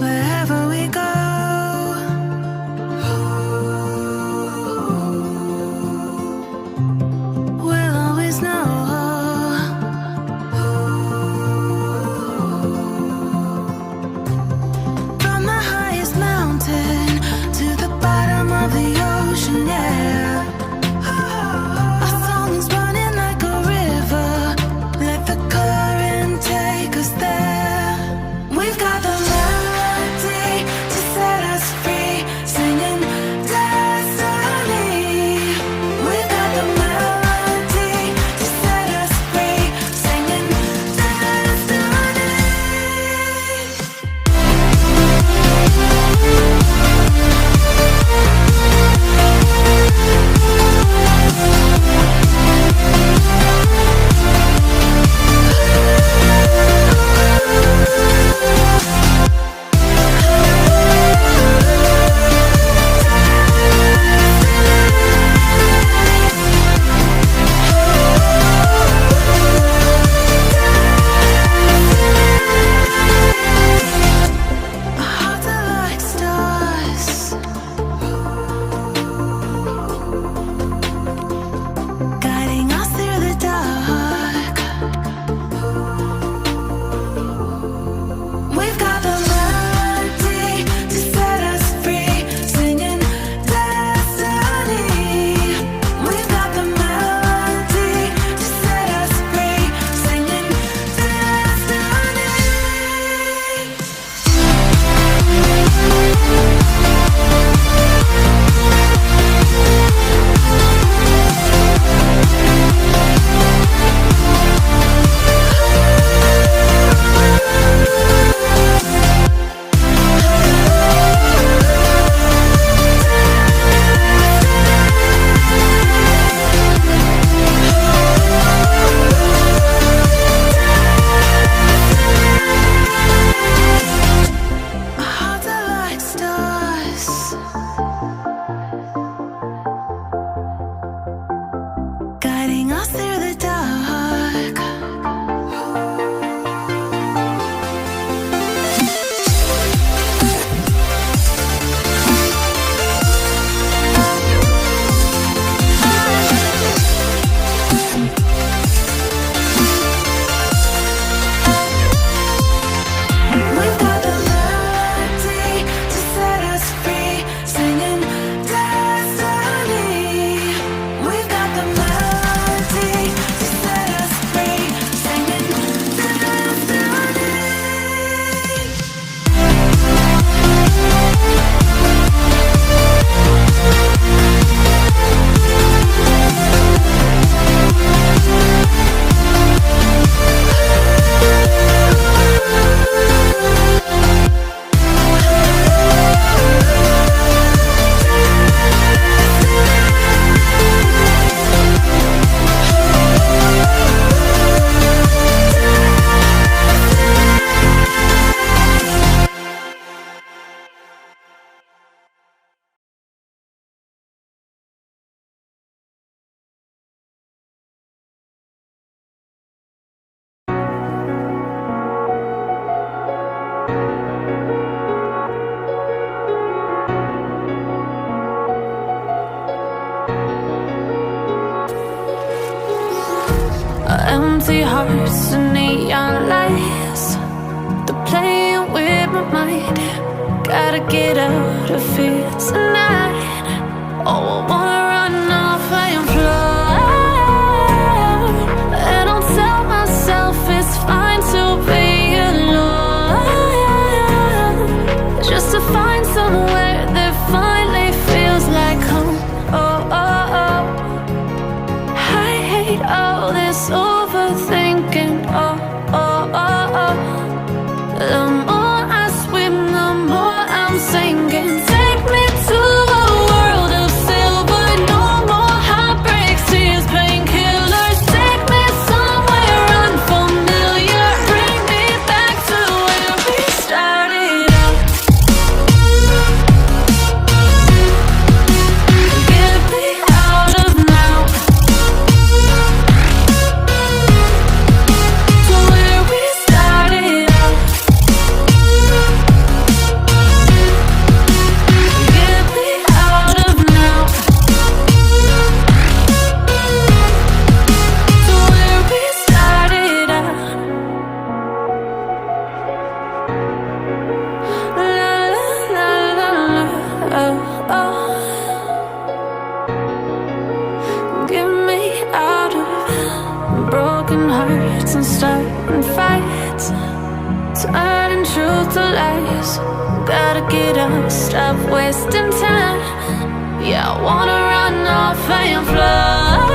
Wherever we go, we'll always know. From the highest mountain to the bottom of the ocean, yeah. Our song is running like a river. Let the current take us there. We've got the melody to set us free, singing destiny. We've got the melody to set us free, singing destiny. Our hearts are like stars, guiding us through the dark. We've got the melody to set us free, singing destiny. We've got the melody to set us free, singing destiny. Our hearts are like stars, guiding us through the dark. We've got the melody to set us free, singing destiny. We've got the melody to set us free, singing destiny. Empty hearts and neon lights, they're playing with my mind. Gotta get out of here tonight. Oh, I wanna run off and fly, and I'll tell myself it's fine to be alone, just to find somewhere that finally feels like home. Oh, oh, oh. I hate all this overthinking. Oh, oh, oh, oh. The more I swim, the more I'm sinking. Take me to a world of silver. No more heartbreaks, tears, painkillers. Take me somewhere unfamiliar. Bring me back to where we started out. Get me out of now. dance and starting fights, turning truth to lies. Gotta get up, stop wasting time. Yeah, I wanna run off and fly.